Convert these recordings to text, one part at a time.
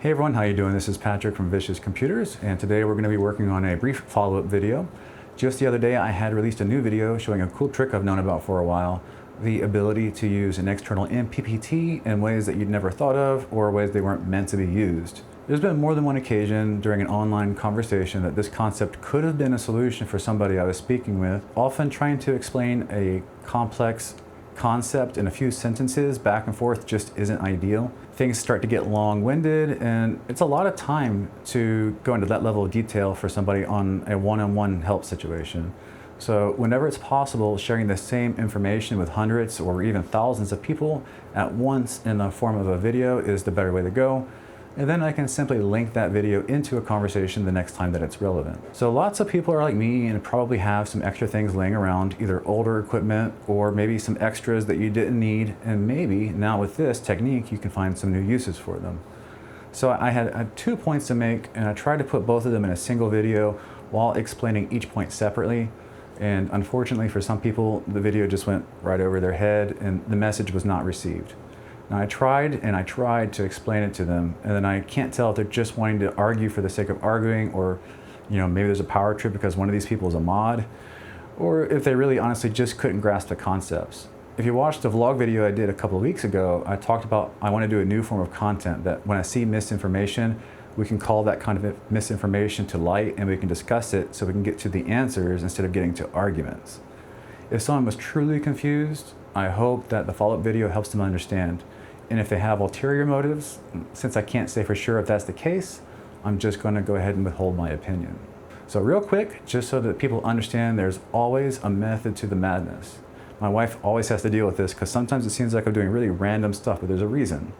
Hey everyone, how you doing? This is Patrick from Vicious Computers, and today we're going to be working on a brief follow-up video. Just the other day I had released a new video showing a cool trick I've known about for a while, the ability to use an external MPPT in ways that you'd never thought of or ways they weren't meant to be used. There's been more than one occasion during an online conversation that this concept could have been a solution for somebody I was speaking with. Often trying to explain a complex concept in a few sentences back and forth just isn't ideal. Things start to get long-winded, and it's a lot of time to go into that level of detail for somebody on a one-on-one help situation. So whenever it's possible, sharing the same information with hundreds or even thousands of people at once in the form of a video is the better way to go. And then I can simply link that video into a conversation the next time that it's relevant. So lots of people are like me and probably have some extra things laying around, either older equipment or maybe some extras that you didn't need, and maybe now with this technique you can find some new uses for them. So I had 2 points to make, and I tried to put both of them in a single video while explaining each point separately. And unfortunately for some people, the video just went right over their head and the message was not received. Now I tried to explain it to them, and then I can't tell if they're just wanting to argue for the sake of arguing, or maybe there's a power trip because one of these people is a mod, or if they really honestly just couldn't grasp the concepts. If you watched the vlog video I did a couple of weeks ago, I talked about I want to do a new form of content that when I see misinformation, we can call that kind of misinformation to light and we can discuss it so we can get to the answers instead of getting to arguments. If someone was truly confused, I hope that the follow-up video helps them understand. And if they have ulterior motives, since I can't say for sure if that's the case, I'm just going to go ahead and withhold my opinion. So real quick, just so that people understand, there's always a method to the madness. My wife always has to deal with this because sometimes it seems like I'm doing really random stuff, but there's a reason.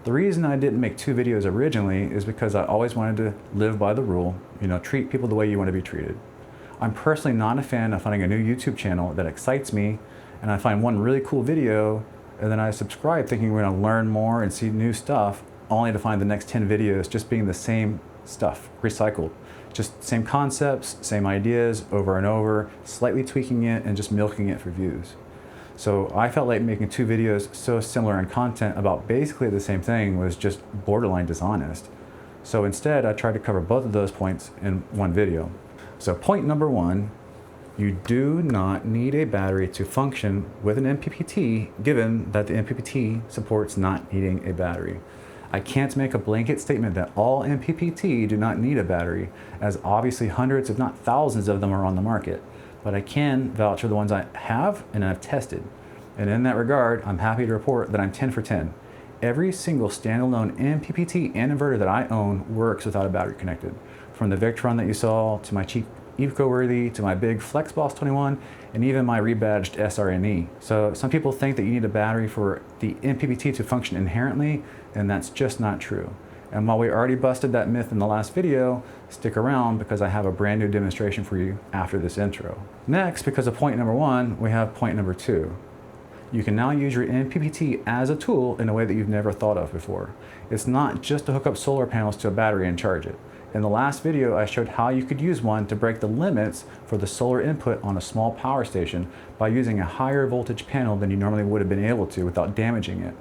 The reason I didn't make 2 videos originally is because I always wanted to live by the rule, treat people the way you want to be treated. I'm personally not a fan of finding a new YouTube channel that excites me, and I find one really cool video, and then I subscribe thinking we're going to learn more and see new stuff, only to find the next 10 videos just being the same stuff, recycled. Just same concepts, same ideas over and over, slightly tweaking it and just milking it for views. So I felt like making 2 videos so similar in content about basically the same thing was just borderline dishonest. So instead, I tried to cover both of those points in one video. So point number 1, you do not need a battery to function with an MPPT, given that the MPPT supports not needing a battery. I can't make a blanket statement that all MPPT do not need a battery, as obviously hundreds if not thousands of them are on the market. But I can vouch for the ones I have and I've tested. And in that regard, I'm happy to report that I'm 10 for 10. Every single standalone MPPT and inverter that I own works without a battery connected. From the Victron that you saw, to my cheap EcoWorthy, to my big FlexBoss 21, and even my rebadged SRNE. So some people think that you need a battery for the MPPT to function inherently, and that's just not true. And while we already busted that myth in the last video, stick around because I have a brand new demonstration for you after this intro. Next, because of point number 1, we have point number 2. You can now use your MPPT as a tool in a way that you've never thought of before. It's not just to hook up solar panels to a battery and charge it. In the last video, I showed how you could use one to break the limits for the solar input on a small power station by using a higher voltage panel than you normally would have been able to without damaging it.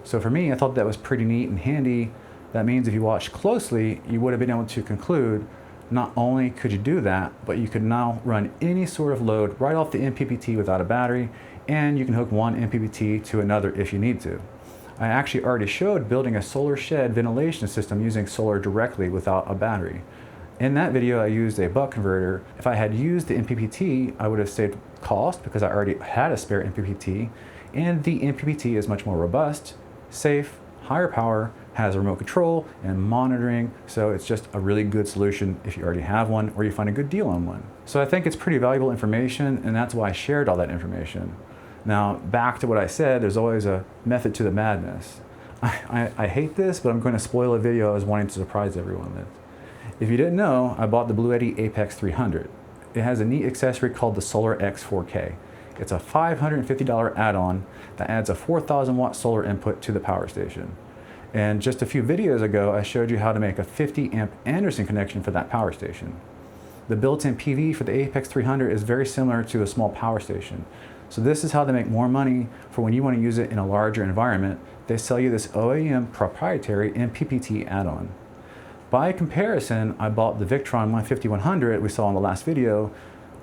So for me, I thought that was pretty neat and handy. That means if you watched closely, you would have been able to conclude not only could you do that, but you could now run any sort of load right off the MPPT without a battery, and you can hook one MPPT to another if you need to. I actually already showed building a solar shed ventilation system using solar directly without a battery. In that video, I used a buck converter. If I had used the MPPT, I would have saved cost because I already had a spare MPPT, and the MPPT is much more robust, safe, higher power, has remote control and monitoring, so it's just a really good solution if you already have one or you find a good deal on one. So I think it's pretty valuable information, and that's why I shared all that information. Now, back to what I said, there's always a method to the madness. I hate this, but I'm going to spoil a video I was wanting to surprise everyone with. If you didn't know, I bought the Bluetti Apex 300. It has a neat accessory called the Solar X 4K. It's a $550 add-on that adds a 4,000 watt solar input to the power station. And just a few videos ago, I showed you how to make a 50 amp Anderson connection for that power station. The built-in PV for the Apex 300 is very similar to a small power station. So this is how they make more money for when you want to use it in a larger environment they sell you this OEM proprietary MPPT add-on. By comparison, I bought the Victron 5100 we saw in the last video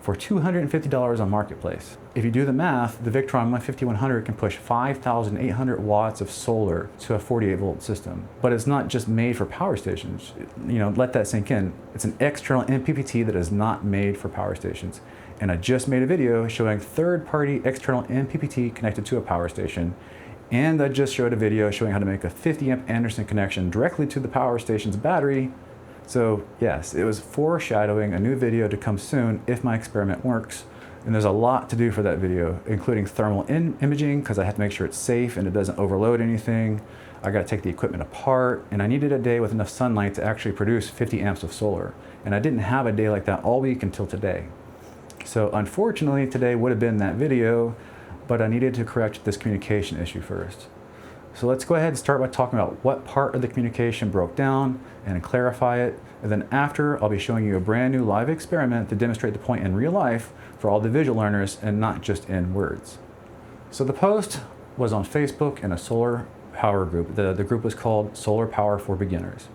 for $250 on Marketplace. If you do the math, the Victron 5100 can push 5,800 watts of solar to a 48-volt system. But it's not just made for power stations. Let that sink in. It's an external MPPT that is not made for power stations. And I just made a video showing third-party external MPPT connected to a power station. And I just showed a video showing how to make a 50 amp Anderson connection directly to the power station's battery. So yes, it was foreshadowing a new video to come soon if my experiment works. And there's a lot to do for that video, including thermal imaging, because I have to make sure it's safe and it doesn't overload anything. I got to take the equipment apart, and I needed a day with enough sunlight to actually produce 50 amps of solar. And I didn't have a day like that all week until today. So unfortunately, today would have been that video, but I needed to correct this communication issue first. So let's go ahead and start by talking about what part of the communication broke down and clarify it. And then after, I'll be showing you a brand new live experiment to demonstrate the point in real life for all the visual learners and not just in words. So the post was on Facebook in a solar power group. The group was called Solar Power for Beginners.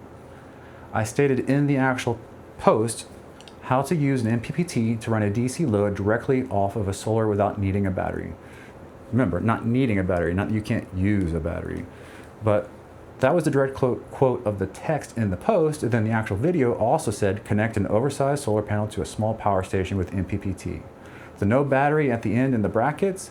I stated in the actual post how to use an MPPT to run a DC load directly off of a solar without needing a battery. Remember, not needing a battery, not that you can't use a battery. But that was the direct quote of the text in the post, and then the actual video also said, connect an oversized solar panel to a small power station with MPPT. The no battery at the end in the brackets,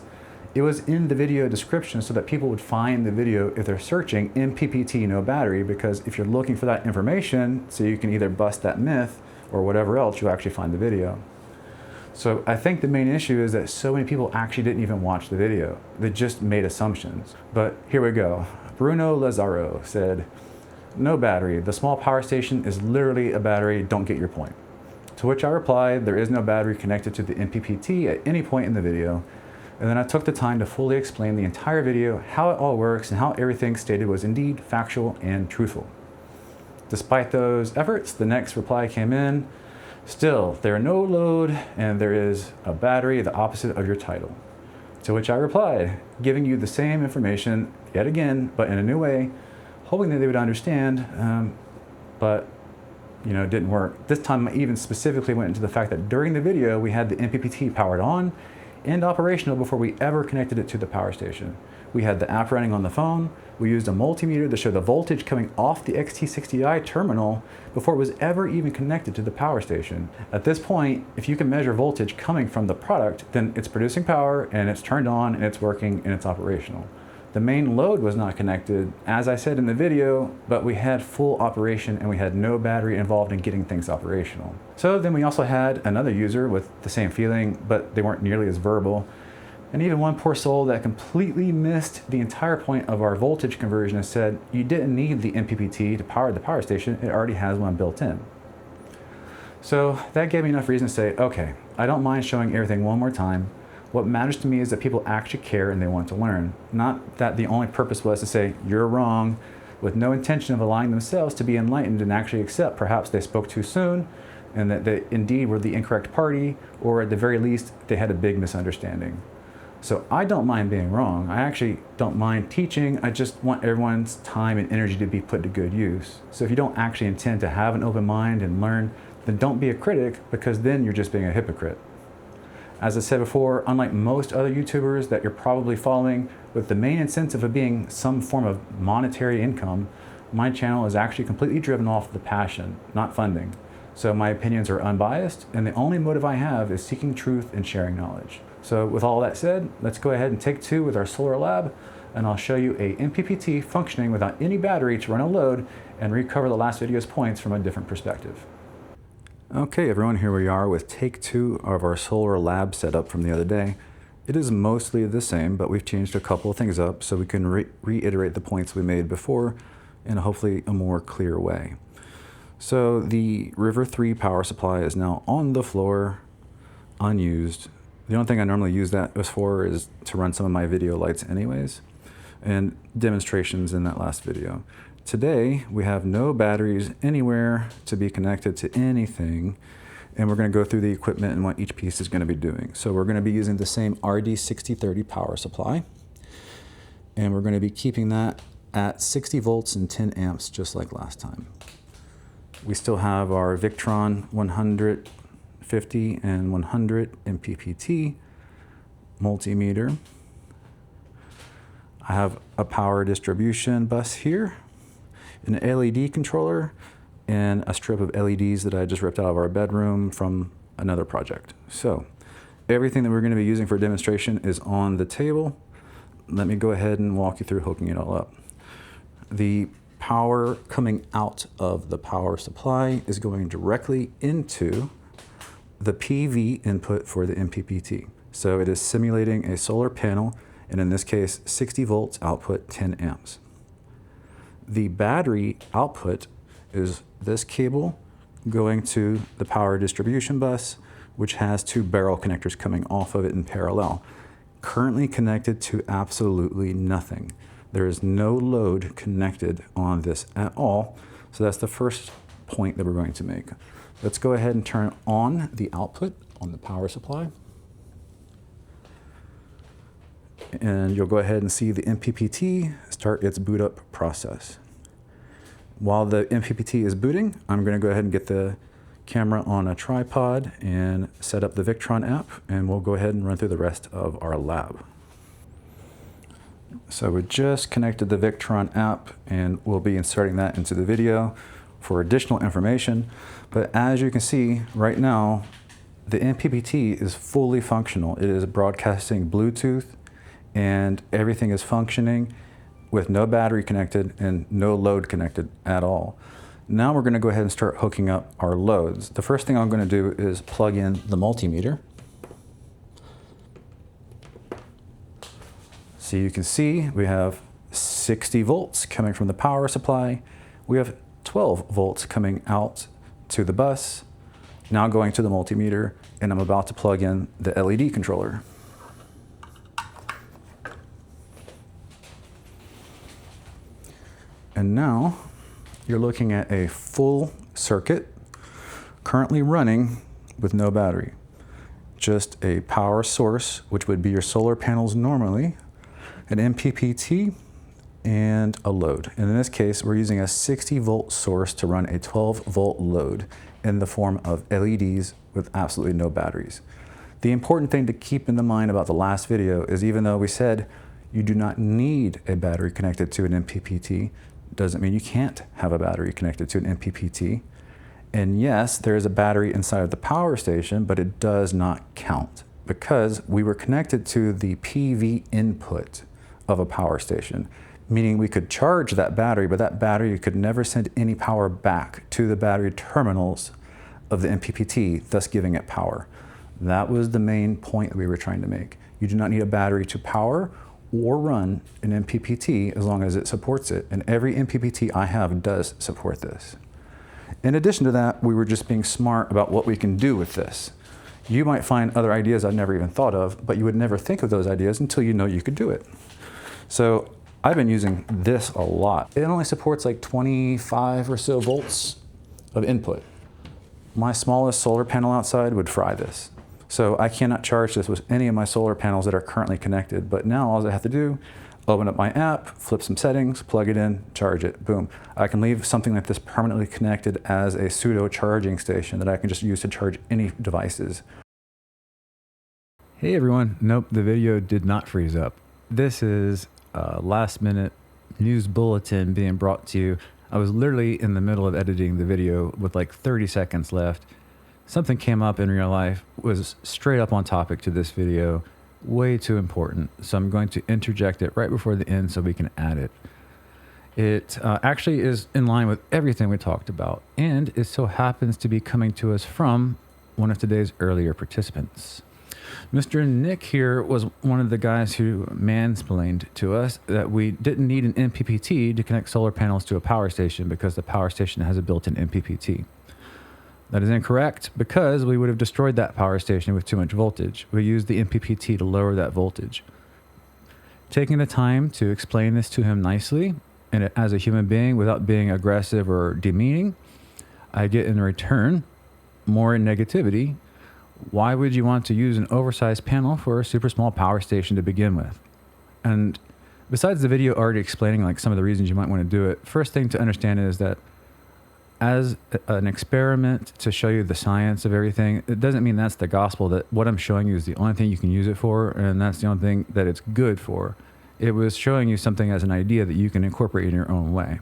it was in the video description so that people would find the video if they're searching MPPT no battery, because if you're looking for that information, so you can either bust that myth or whatever else, you'll actually find the video. So I think the main issue is that so many people actually didn't even watch the video. They just made assumptions. But here we go. Bruno Lazaro said, no battery. The small power station is literally a battery. Don't get your point. To which I replied, there is no battery connected to the MPPT at any point in the video. And then I took the time to fully explain the entire video, how it all works, and how everything stated was indeed factual and truthful. Despite those efforts, the next reply came in. Still, there are no load and there is a battery, the opposite of your title. To which I replied, giving you the same information yet again, but in a new way, hoping that they would understand, but it didn't work. This time I even specifically went into the fact that during the video, we had the MPPT powered on and operational before we ever connected it to the power station. We had the app running on the phone. We used a multimeter to show the voltage coming off the XT60i terminal before it was ever even connected to the power station. At this point, if you can measure voltage coming from the product, then it's producing power and it's turned on and it's working and it's operational. The main load was not connected, as I said in the video, but we had full operation and we had no battery involved in getting things operational. So then we also had another user with the same feeling, but they weren't nearly as verbal. And even one poor soul that completely missed the entire point of our voltage conversion and said, you didn't need the MPPT to power the power station, it already has one built in. So that gave me enough reason to say, okay, I don't mind showing everything one more time. What matters to me is that people actually care and they want to learn. Not that the only purpose was to say, you're wrong, with no intention of allowing themselves to be enlightened and actually accept perhaps they spoke too soon and that they indeed were the incorrect party, or at the very least, they had a big misunderstanding. So I don't mind being wrong. I actually don't mind teaching. I just want everyone's time and energy to be put to good use. So if you don't actually intend to have an open mind and learn, then don't be a critic, because then you're just being a hypocrite. As I said before, unlike most other YouTubers that you're probably following with the main incentive of being some form of monetary income, my channel is actually completely driven off the passion, not funding. So my opinions are unbiased, and the only motive I have is seeking truth and sharing knowledge. So with all that said, let's go ahead and take two with our solar lab, and I'll show you a MPPT functioning without any battery to run a load and recover the last video's points from a different perspective. Okay everyone, here we are with take two of our solar lab setup from the other day. It is mostly the same, but we've changed a couple of things up so we can reiterate the points we made before in hopefully a more clear way. So the River 3 power supply is now on the floor, unused. The only thing I normally use that for is to run some of my video lights anyways, and demonstrations in that last video. Today, we have no batteries anywhere to be connected to anything, and we're going to go through the equipment and what each piece is going to be doing. So we're going to be using the same RD6030 power supply, and we're going to be keeping that at 60 volts and 10 amps, just like last time. We still have our Victron 150 and 100 MPPT multimeter. I have a power distribution bus here, an LED controller, and a strip of LEDs that I just ripped out of our bedroom from another project. So everything that we're going to be using for demonstration is on the table. Let me go ahead and walk you through hooking it all up. The power coming out of the power supply is going directly into the PV input for the MPPT. So it is simulating a solar panel, and in this case, 60 volts output, 10 amps. The battery output is this cable going to the power distribution bus, which has two barrel connectors coming off of it in parallel. Currently connected to absolutely nothing. There is no load connected on this at all. So that's the first point that we're going to make. Let's go ahead and turn on the output on the power supply. And you'll go ahead and see the MPPT start its boot up process. While the MPPT is booting, I'm going to go ahead and get the camera on a tripod and set up the Victron app, and we'll go ahead and run through the rest of our lab. So we just connected the Victron app, and we'll be inserting that into the video for additional information. But as you can see right now, the MPPT is fully functional. It is broadcasting Bluetooth, and everything is functioning with no battery connected and no load connected at all. Now we're going to go ahead and start hooking up our loads. The first thing I'm going to do is plug in the multimeter. So you can see we have 60 volts coming from the power supply. We have 12 volts coming out to the bus, now going to the multimeter, and I'm about to plug in the LED controller. And now you're looking at a full circuit currently running with no battery. Just a power source, which would be your solar panels normally, an MPPT, and a load. And in this case, we're using a 60 volt source to run a 12 volt load in the form of LEDs with absolutely no batteries. The important thing to keep in the mind about the last video is, even though we said you do not need a battery connected to an MPPT, doesn't mean you can't have a battery connected to an MPPT. And yes, there is a battery inside of the power station, but it does not count because we were connected to the PV input of a power station, meaning we could charge that battery, but that battery could never send any power back to the battery terminals of the MPPT, thus giving it power. That was the main point that we were trying to make. You do not need a battery to power or run an MPPT as long as it supports it. And every MPPT I have does support this. In addition to that, we were just being smart about what we can do with this. You might find other ideas I've never even thought of, but you would never think of those ideas until you know you could do it. So I've been using this a lot. It only supports like 25 or so volts of input. My smallest solar panel outside would fry this. So I cannot charge this with any of my solar panels that are currently connected. But now all I have to do, open up my app, flip some settings, plug it in, charge it, boom. I can leave something like this permanently connected as a pseudo charging station that I can just use to charge any devices. Hey everyone, nope, the video did not freeze up. This is a last minute news bulletin being brought to you. I was literally in the middle of editing the video with like 30 seconds left. Something came up in real life, was straight up on topic to this video, way too important. So I'm going to interject it right before the end so we can add it. It actually is in line with everything we talked about, and it so happens to be coming to us from one of today's earlier participants. Mr. Nick here was one of the guys who mansplained to us that we didn't need an MPPT to connect solar panels to a power station because the power station has a built-in MPPT. That is incorrect because we would have destroyed that power station with too much voltage. We used the MPPT to lower that voltage. Taking the time to explain this to him nicely and as a human being without being aggressive or demeaning, I get in return more negativity. Why would you want to use an oversized panel for a super small power station to begin with? And Besides the video already explaining like some of the reasons you might want to do it, first thing to understand is that as an experiment to show you the science of everything, it doesn't mean that's the gospel, that what I'm showing you is the only thing you can use it for, and that's the only thing that it's good for. It was showing you something as an idea that you can incorporate in your own way.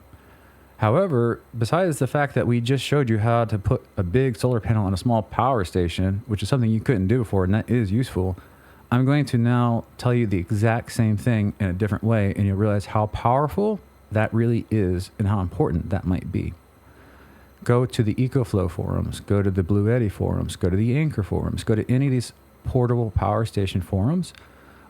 However, besides the fact that we just showed you how to put a big solar panel on a small power station, which is something you couldn't do before, and that is useful, I'm going to now tell you the exact same thing in a different way, and you'll realize how powerful that really is and how important that might be. Go to the EcoFlow forums, go to the Blue Eddy forums, go to the Anchor forums, go to any of these portable power station forums.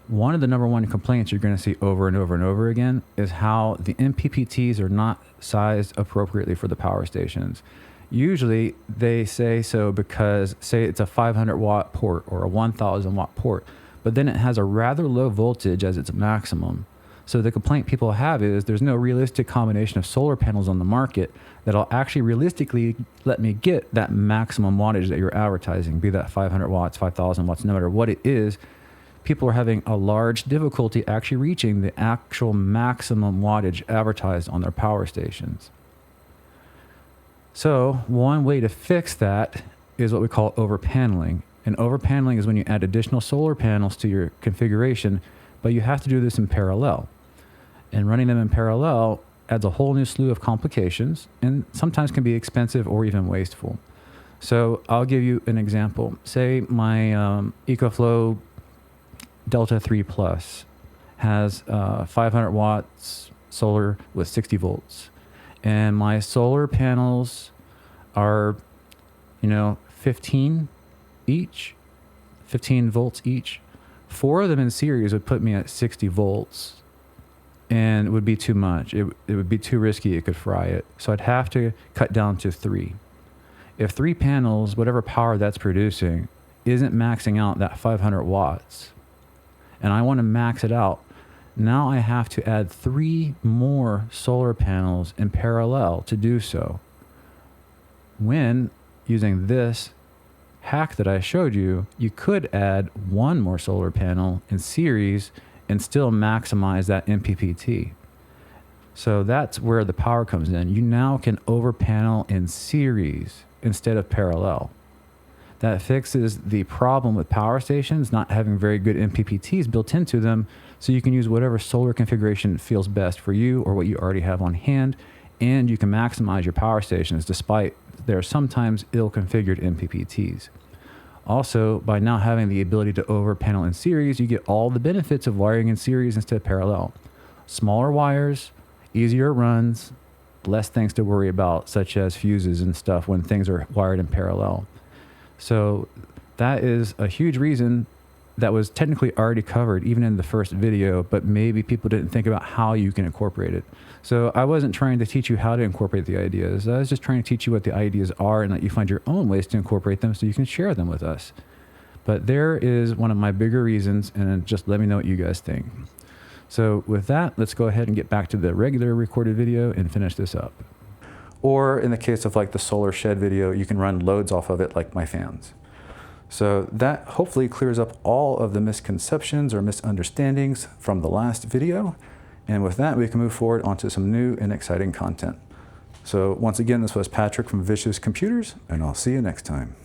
One of the number one complaints you're going to see over and over and over again is how the MPPTs are not sized appropriately for the power stations. Usually they say so because, say it's a 500 watt port or a 1000 watt port, but then it has a rather low voltage as its maximum. So the complaint people have is there's no realistic combination of solar panels on the market that'll actually realistically let me get that maximum wattage that you're advertising, be that 500 watts, 5,000 watts, no matter what it is. People are having a large difficulty actually reaching the actual maximum wattage advertised on their power stations. So one way to fix that is what we call overpaneling. And overpaneling is when you add additional solar panels to your configuration, but you have to do this in parallel. And running them in parallel adds a whole new slew of complications and sometimes can be expensive or even wasteful. So I'll give you an example. Say my EcoFlow Delta 3 Plus has 500 watts solar with 60 volts. And my solar panels are, 15 each, 15 volts each. 4 of them in series would put me at 60 volts. And it would be too much. It would be too risky. It could fry it. So I'd have to cut down to 3. If 3 panels, whatever power that's producing, isn't maxing out that 500 watts, and I want to max it out, now I have to add 3 more solar panels in parallel to do so. When using this hack that I showed you, you could add 1 more solar panel in series and still maximize that MPPT. So that's where the power comes in. You now can overpanel in series instead of parallel. That fixes the problem with power stations not having very good MPPTs built into them, so you can use whatever solar configuration feels best for you or what you already have on hand, and you can maximize your power stations despite their sometimes ill-configured MPPTs. Also, by now having the ability to overpanel in series, you get all the benefits of wiring in series instead of parallel. Smaller wires, easier runs, less things to worry about, such as fuses and stuff when things are wired in parallel. So that is a huge reason that was technically already covered even in the first video, but maybe people didn't think about how you can incorporate it. So I wasn't trying to teach you how to incorporate the ideas. I was just trying to teach you what the ideas are and let you find your own ways to incorporate them so you can share them with us. But there is one of my bigger reasons, and just let me know what you guys think. So with that, let's go ahead and get back to the regular recorded video and finish this up. Or in the case of like the solar shed video, you can run loads off of it like my fans. So that hopefully clears up all of the misconceptions or misunderstandings from the last video. And with that, we can move forward onto some new and exciting content. So once again, this was Patrick from Vicious Computers, and I'll see you next time.